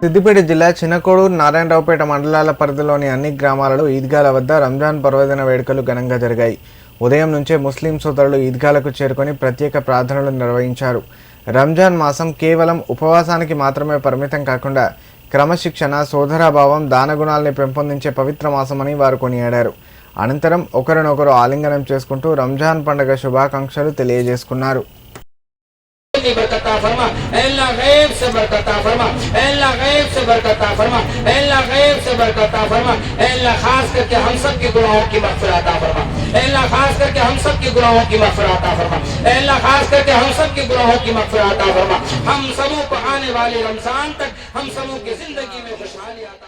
సిద్దిపేట జిల్లా చిన్నకోడూరు నారాయణరావుపేట మండలాల పరిధిలోని అన్ని గ్రామాలలో ఈద్గాల వద్ద రంజాన్ పర్వదిన వేడుకలు ఘనంగా జరిగాయి. ఉదయం నుంచే ముస్లిం సోదరులు ఈద్గాలకు చేరుకొని ప్రత్యేక ప్రార్థనలు నిర్వహించారు. రంజాన్ మాసం కేవలం ఉపవాసానికి మాత్రమే పరిమితం కాకుండా క్రమశిక్షణ, సోదరాభావం, దానగుణాల్ని పెంపొందించే పవిత్ర మాసమని వారు కొనియాడారు. అనంతరం ఒకరినొకరు ఆలింగనం చేసుకుంటూ రంజాన్ పండుగ శుభాకాంక్షలు తెలియజేసుకున్నారు. बरकता फरमा, अल्लाह गैब से बरकता फरमा, अल्लाह गैब से बरकता फरमा, अल्लाह गैब से बरकता फरमा, अल्लाह खास करके हम सब के गुनाहों की मग़फ़िरत अता फरमा, अल्लाह खास करके हम सब के गुनाहों की मग़फ़िरत अता फरमा, अल्लाह खास करके हम सब के गुनाहों की मग़फ़िरत अता फरमा। हम सबों को आने वाले रमज़ान तक हम सबों की ज़िंदगी में खुशहाली अता